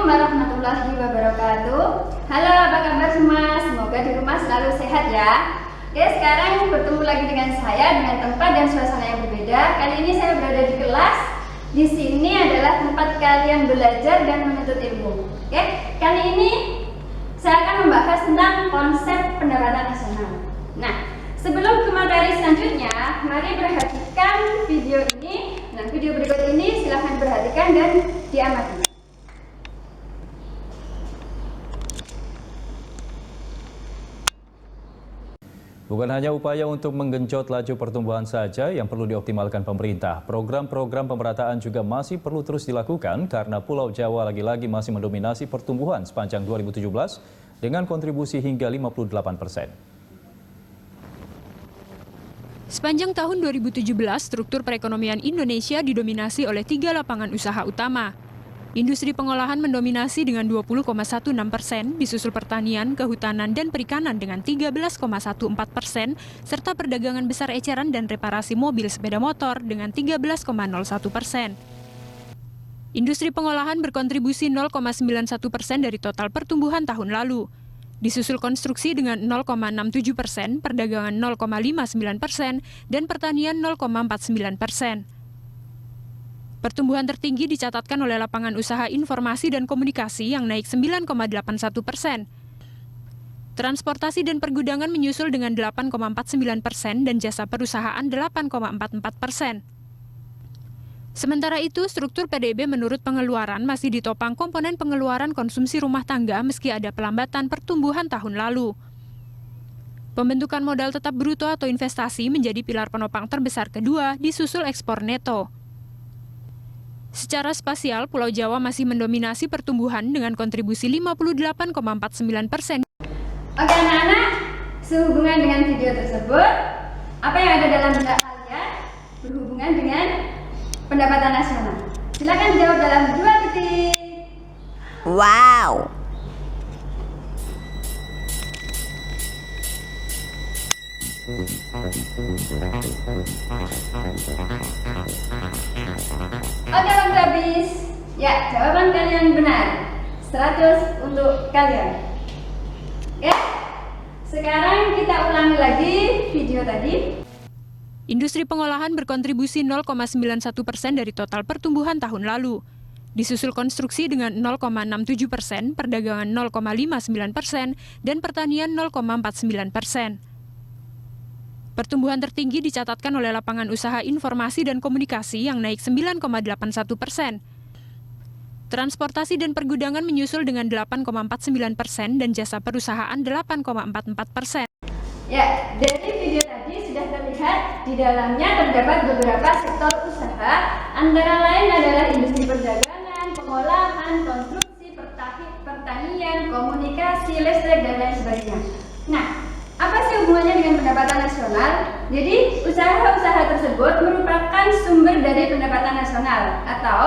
warahmatullahi wabarakatuh. Halo, apa kabar semua? Semoga di rumah selalu sehat ya. Oke, sekarang bertemu lagi dengan saya dengan tempat dan suasana yang berbeda. Kali ini saya berada di kelas. Di sini adalah tempat kalian belajar dan menuntut ilmu. Oke, kali ini saya akan membahas tentang konsep pendapatan nasional. Nah, sebelum ke materi selanjutnya, mari perhatikan video ini. Nah, video berikut ini silahkan perhatikan dan diamati. Bukan hanya upaya untuk menggenjot laju pertumbuhan saja yang perlu dioptimalkan pemerintah, program-program pemerataan juga masih perlu terus dilakukan karena Pulau Jawa lagi-lagi masih mendominasi pertumbuhan sepanjang 2017 dengan kontribusi hingga 58%. Sepanjang tahun 2017, struktur perekonomian Indonesia didominasi oleh 3 lapangan usaha utama. Industri pengolahan mendominasi dengan 20,16%, disusul pertanian, kehutanan, dan perikanan dengan 13,14%, serta perdagangan besar eceran dan reparasi mobil sepeda motor dengan 13,01%. Industri pengolahan berkontribusi 0,91% dari total pertumbuhan tahun lalu. Disusul konstruksi dengan 0,67%, perdagangan 0,59%, dan pertanian 0,49%. Pertumbuhan tertinggi dicatatkan oleh lapangan usaha informasi dan komunikasi yang naik 9,81%. Transportasi dan pergudangan menyusul dengan 8,49% dan jasa perusahaan 8,44%. Sementara itu, struktur PDB menurut pengeluaran masih ditopang komponen pengeluaran konsumsi rumah tangga meski ada pelambatan pertumbuhan tahun lalu. Pembentukan modal tetap bruto atau investasi menjadi pilar penopang terbesar kedua, disusul ekspor neto. Secara spasial, Pulau Jawa masih mendominasi pertumbuhan dengan kontribusi 58,49%. Oke anak-anak, sehubungan dengan video tersebut, apa yang ada dalam benak kalian berhubungan dengan pendapatan nasional? Silakan dijawab dalam 2 detik. Wow. Oke, waktu habis. Ya, jawaban kalian benar. 100 untuk kalian. Ya. Sekarang kita ulangi lagi video tadi. Industri pengolahan berkontribusi 0,91% dari total pertumbuhan tahun lalu. Disusul konstruksi dengan 0,67%, perdagangan 0,59%, dan pertanian 0,49%. Pertumbuhan tertinggi dicatatkan oleh lapangan usaha informasi dan komunikasi yang naik 9,81%. Transportasi dan pergudangan menyusul dengan 8,49% dan jasa perusahaan 8,44%. Ya, dari video tadi sudah terlihat di dalamnya terdapat beberapa sektor usaha, antara lain adalah industri perdagangan, pengolahan, konstruksi, pertanian, komunikasi, listrik, dan lain sebagainya. Nah, apa sih hubungannya dengan pendapatan nasional? Jadi, usaha-usaha tersebut merupakan sumber dari pendapatan nasional atau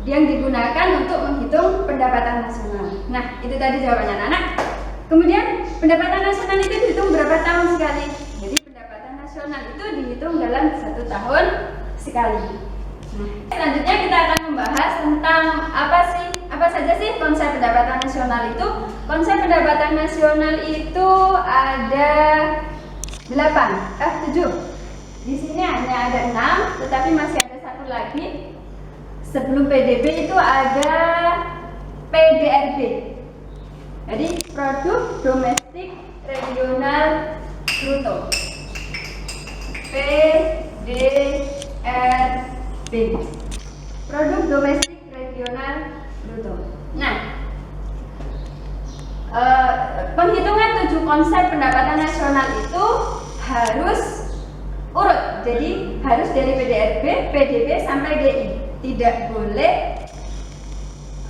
yang digunakan untuk menghitung pendapatan nasional. Nah, itu tadi jawabannya anak-anak. Kemudian, pendapatan nasional itu dihitung berapa tahun sekali? Jadi, pendapatan nasional itu dihitung dalam 1 tahun sekali. Nah, selanjutnya kita akan membahas tentang apa saja sih konsep pendapatan nasional itu. Konsep pendapatan nasional itu ada 7. Di sini hanya ada 6, tetapi masih ada satu lagi. Sebelum PDB itu ada PDRB. Jadi produk domestik regional bruto. PDRB. Produk domestik regional bruto. Nah, penghitungan 7 konsep pendapatan nasional itu harus urut. Jadi harus dari PDRB, PDB sampai DI. Tidak boleh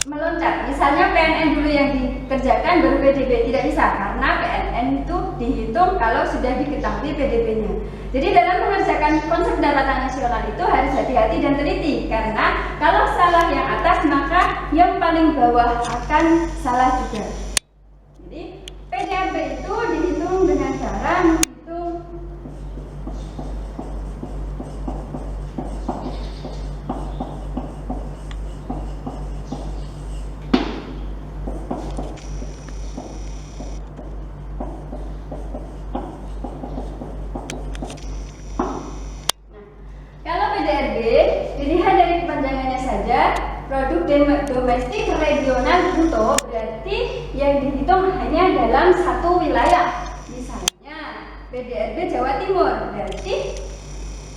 meloncat. Misalnya PNN dulu yang dikerjakan baru PDB, tidak bisa karena PNN itu dihitung kalau sudah diketahui PDB-nya. Jadi dalam mengerjakan konsep pendapatan nasional itu harus hati-hati dan teliti karena kalau salah yang atas maka yang paling bawah akan salah juga. Jadi PDRB itu dihitung dengan cara menghitung domestik regional bruto berarti yang dihitung hanya dalam satu wilayah. Misalnya PDRB Jawa Timur, berarti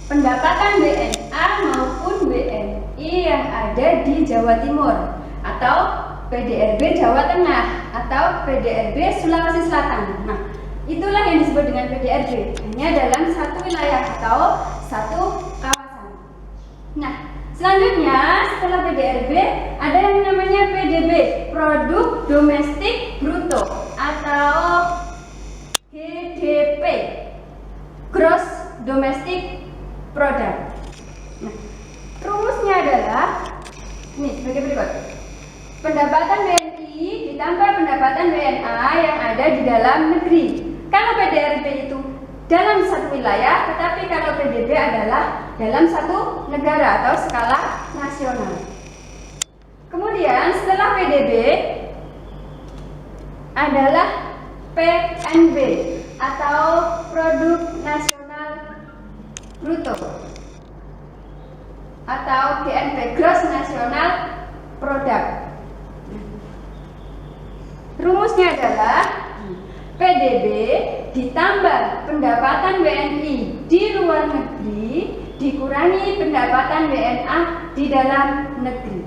pendapatan WNA maupun WNI yang ada di Jawa Timur, atau PDRB Jawa Tengah, atau PDRB Sulawesi Selatan. Nah, itulah yang disebut dengan PDRB, hanya dalam satu wilayah atau satu kawasan. Nah, selanjutnya setelah PDRB ada yang namanya PDB, Produk Domestik Bruto, atau GDP, Gross Domestic Product. Nah, rumusnya adalah ini sebagai berikut. Pendapatan WNI ditambah pendapatan WNA yang ada di dalam negeri. Kalau PDRB itu dalam satu wilayah, tetapi kalau PDB adalah dalam satu negara atau skala nasional. Kemudian setelah PDB adalah PNB atau Produk Nasional Bruto, atau GNP, Gross National Product. Rumusnya adalah PDB ditambah pendapatan WNI di luar negeri dikurangi pendapatan WNA di dalam negeri,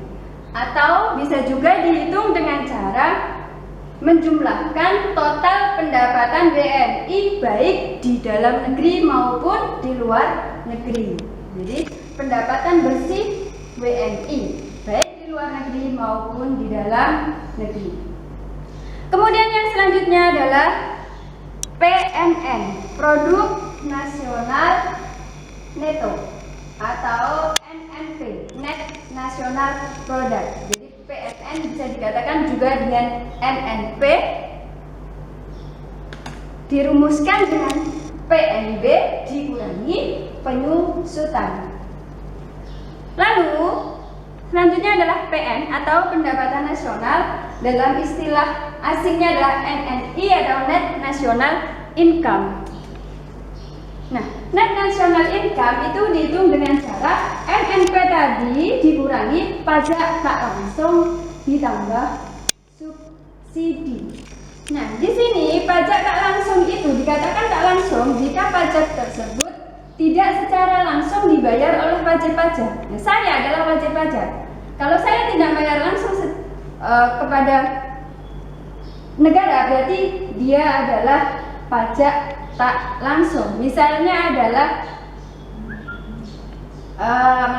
atau bisa juga dihitung dengan cara menjumlahkan total pendapatan WNI baik di dalam negeri maupun di luar negeri. Jadi pendapatan bersih WNI baik di luar negeri maupun di dalam negeri. Kemudian yang selanjutnya adalah PNN, Produk Nasional Neto, atau NNP, Net National Product. Jadi PNN bisa dikatakan juga dengan NNP, dirumuskan dengan PNB dikurangi penyusutan. Lalu selanjutnya adalah PN atau pendapatan nasional, dalam istilah asingnya adalah NNI atau Net National Income. Nah, Net National Income itu dihitung dengan cara NNP tadi dikurangi pajak tak langsung ditambah subsidi. Nah, di sini pajak tak langsung itu dikatakan tak langsung jika pajak tersebut tidak secara langsung dibayar oleh wajib pajak. Nah, saya adalah wajib pajak. Kalau saya tidak bayar langsung kepada negara, berarti dia adalah pajak tak langsung. Misalnya adalah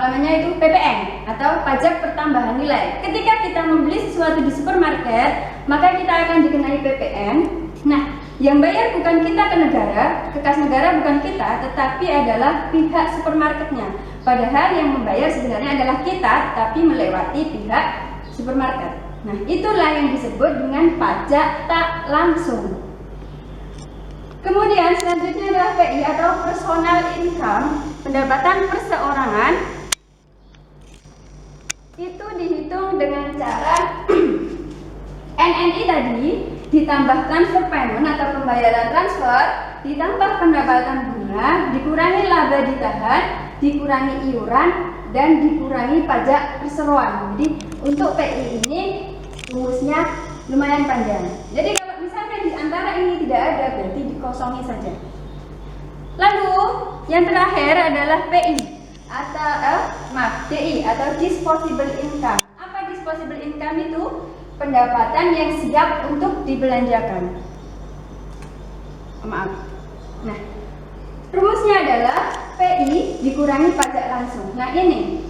namanya itu PPN atau pajak pertambahan nilai. Ketika kita membeli sesuatu di supermarket, maka kita akan dikenai PPN. Nah, yang bayar bukan kita ke negara, ke kas negara bukan kita, tetapi adalah pihak supermarketnya. Padahal yang membayar sebenarnya adalah kita, tapi melewati pihak supermarket. Nah, itulah yang disebut dengan pajak tak langsung. Kemudian selanjutnya adalah PI atau Personal Income, pendapatan perseorangan. Itu dihitung dengan cara NNI tadi ditambah transfer payment atau pembayaran transfer, ditambah pendapatan bunga, dikurangi laba ditahan, dikurangi iuran, dan dikurangi pajak perseroan. Jadi untuk PI ini rumusnya lumayan panjang. Jadi kalau misalnya di antara ini tidak ada, berarti dikosongi saja. Lalu yang terakhir adalah PI atau DI atau Disposable Income. Apa Disposable Income itu? Pendapatan yang siap untuk dibelanjakan. Maaf. Nah, rumusnya adalah PI dikurangi pajak langsung. Nah, ini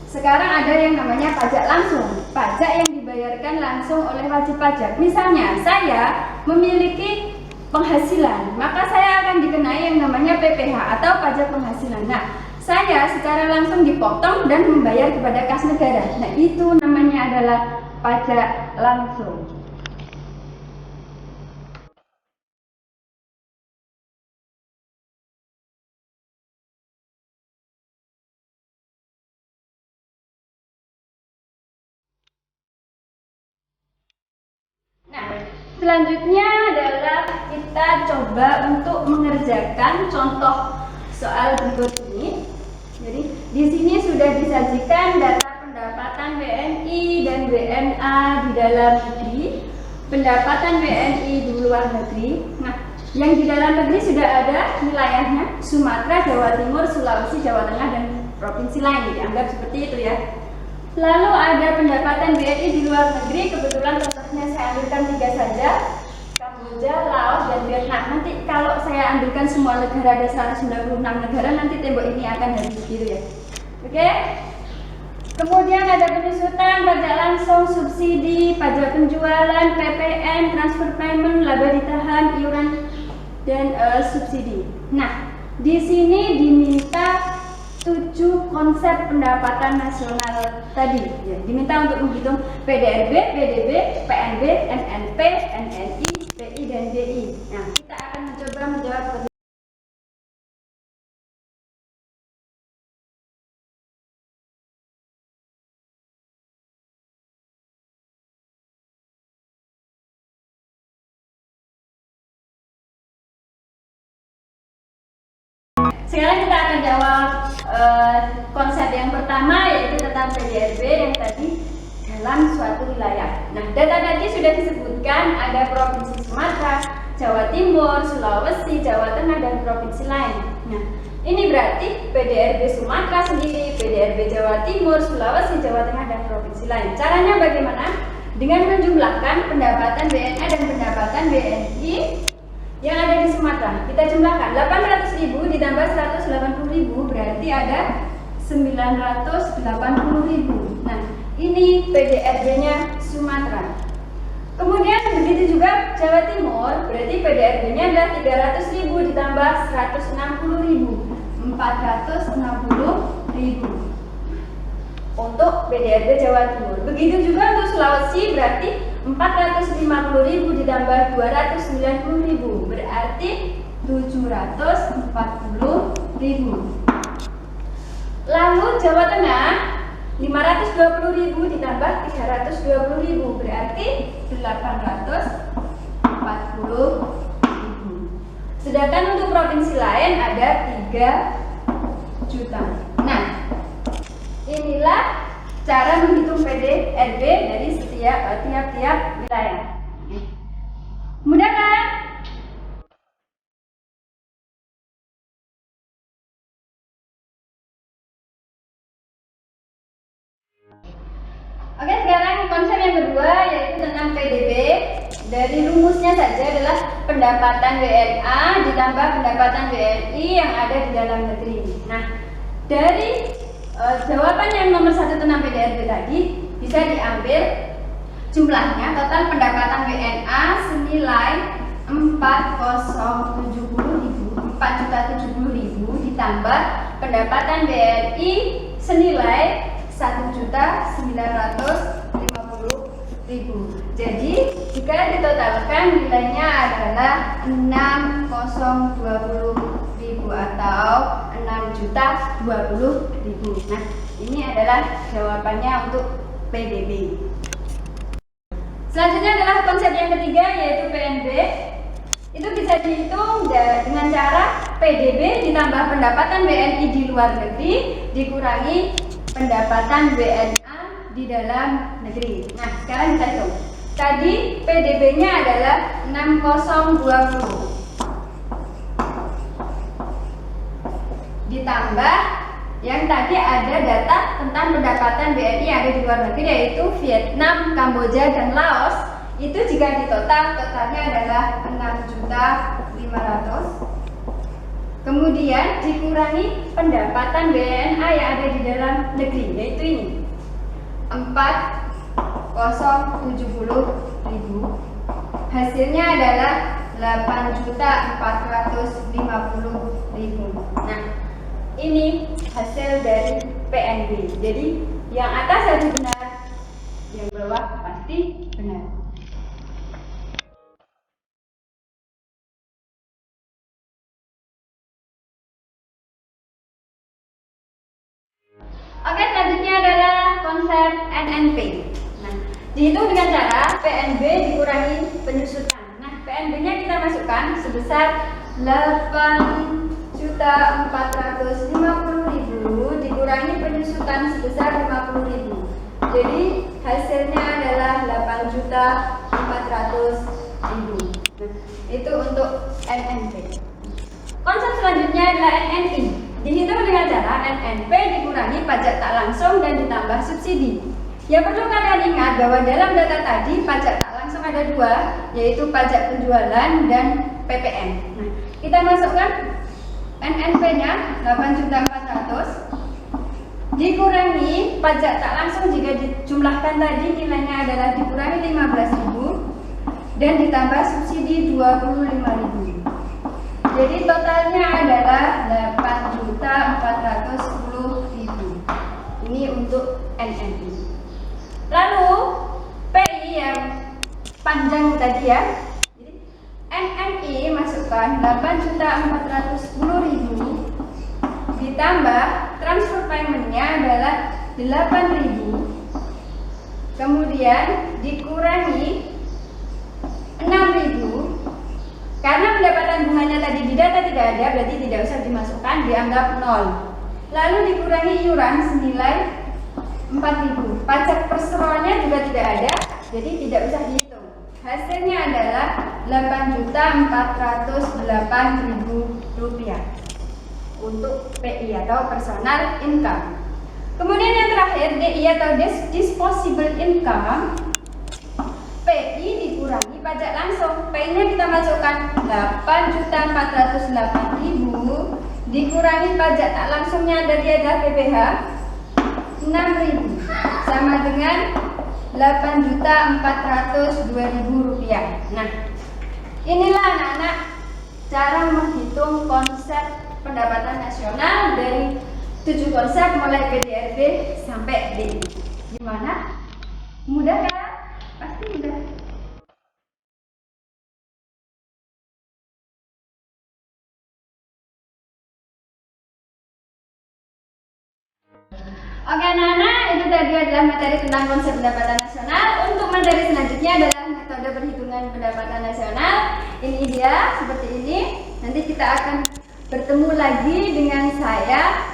sekarang ada yang namanya pajak langsung, pajak yang dibayarkan langsung oleh wajib pajak. Misalnya saya memiliki penghasilan, maka saya akan dikenai yang namanya PPH atau pajak penghasilan. Nah, saya secara langsung dipotong dan membayar kepada kas negara. Nah, itu namanya adalah pajak langsung. Nah, selanjutnya adalah kita coba untuk mengerjakan contoh soal berikut ini. Jadi di sini sudah disajikan data pendapatan pendapatan WNI dan WNA di dalam negeri, pendapatan WNI di luar negeri. Nah, yang di dalam negeri sudah ada wilayahnya, Sumatera, Jawa Timur, Sulawesi, Jawa Tengah, dan provinsi lain, dianggap seperti itu ya. Lalu ada pendapatan WNI di luar negeri, kebetulan contohnya saya ambilkan 3 saja, Kamboja, Laos, dan Vietnam. Nanti kalau saya ambilkan semua negara, ada 196 negara, nanti tembok ini akan habis gitu ya. Oke? Kemudian ada penyusutan, pajak langsung, subsidi, pajak penjualan, PPN, transfer payment, laba ditahan, iuran, dan subsidi. Nah, di sini diminta 7 konsep pendapatan nasional tadi ya, diminta untuk menghitung PDRB, PDB, PNB, MNP, NNI, PI, dan DI. Nah, kita akan mencoba menjawab Sekarang kita akan jawab konsep yang pertama, yaitu tentang PDRB yang tadi dalam suatu wilayah. Nah, data tadi sudah disebutkan, ada Provinsi Sumatera, Jawa Timur, Sulawesi, Jawa Tengah, dan provinsi lain. Nah, ini berarti PDRB Sumatera sendiri, PDRB Jawa Timur, Sulawesi, Jawa Tengah, dan provinsi lain. Caranya bagaimana? Dengan menjumlahkan pendapatan BNA dan pendapatan BNI yang ada di Sumatera. Kita jumlahkan 800.000 ditambah 180.000 berarti ada 980.000. Nah, ini PDRB-nya Sumatera. Kemudian begitu juga Jawa Timur, berarti PDRB-nya adalah 300.000 ditambah 160.000, 460.000 untuk PDRB Jawa Timur. Begitu juga untuk Sulawesi, berarti 450.000 ditambah 290.000 berarti 740.000. Lalu Jawa Tengah 520.000 ditambah 320.000 berarti 840.000. Sedangkan untuk provinsi lain ada 3 juta. Nah, inilah cara menghitung PDRB dari tiap-tiap wilayah. Mudah kan? Oke, sekarang konsep yang kedua yaitu tentang PDB. Dari rumusnya saja adalah pendapatan WNA ditambah pendapatan WNI yang ada di dalam negeri. Nah, dari jawaban yang nomor 1 tentang PDRB tadi bisa diambil jumlahnya, total pendapatan WNA senilai 4.070.000 ditambah pendapatan BNI senilai 1.950.000. Jadi jika ditotalkan nilainya adalah 6.020.000 atau 6.020.000. Nah, ini adalah jawabannya untuk PDB. Selanjutnya adalah konsep yang ketiga yaitu PNB. Itu bisa dihitung dengan cara PDB ditambah pendapatan WNI di luar negeri dikurangi pendapatan WNA di dalam negeri. Nah, sekarang kita hitung. Tadi PDB-nya adalah 6.020 ditambah yang tadi ada data tentang pendapatan BNI yang ada di luar negeri yaitu Vietnam, Kamboja, dan Laos. Itu jika totalnya adalah 6.500.000. Kemudian dikurangi pendapatan BNA yang ada di dalam negeri yaitu ini 4.070.000. Hasilnya adalah 8.450.000. Nah, ini hasil dari PNB. Jadi yang atas harus benar, yang bawah pasti benar. Oke, selanjutnya adalah konsep NNP. Nah, dihitung dengan cara PNB dikurangi penyusutan. Nah, PNB-nya kita masukkan sebesar 8.450.000 dikurangi penyusutan sebesar 50.000. Jadi hasilnya adalah 8.400.000. Nah, itu untuk NNP. Konsep selanjutnya adalah NNI. Dihitung dengan cara NNP dikurangi pajak tak langsung dan ditambah subsidi. Yang perlu kalian ingat bahwa dalam data tadi pajak tak langsung ada dua, yaitu pajak penjualan dan PPN. Nah, kita masukkan NNP-nya 8.400.000 dikurangi pajak tak langsung jika dijumlahkan tadi nilainya adalah dikurangi 15.000 dan ditambah subsidi 25.000. Jadi totalnya adalah 8.410.000. Ini untuk NNI. Lalu PI yang panjang tadi ya. Jadi NNI masukkan 8.410.000 ditambah transfer payment-nya adalah 8.000, kemudian dikurangi 6.000. Karena pendapatan bunganya tadi di data tidak ada, berarti tidak usah dimasukkan, dianggap 0. Lalu dikurangi iuran senilai 4.000. Pajak perseroannya juga tidak ada, jadi tidak usah dihitung. Hasilnya adalah 8.408.000 rupiah untuk PI atau personal income. Kemudian yang terakhir DI atau disposable income. PI dikurangi pajak langsung. PI-nya kita masukkan 8.408.000 dikurangi pajak tak langsungnya dari ada PPh 6.000 sama dengan 8.402.000 rupiah. Nah, inilah anak-anak cara menghitung konsep pendapatan nasional dari 7 konsep mulai PDRB sampai DI. Gimana? Mudah kan? Pasti mudah. Oke anak-anak, itu tadi adalah materi tentang konsep pendapatan nasional. Untuk materi selanjutnya adalah metode perhitungan pendapatan nasional. Ini dia, seperti ini. Nanti kita akan bertemu lagi dengan saya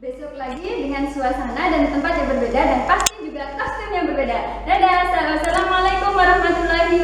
besok lagi dengan suasana dan tempat yang berbeda dan pasti juga kostum yang berbeda. Dadah, assalamualaikum warahmatullahi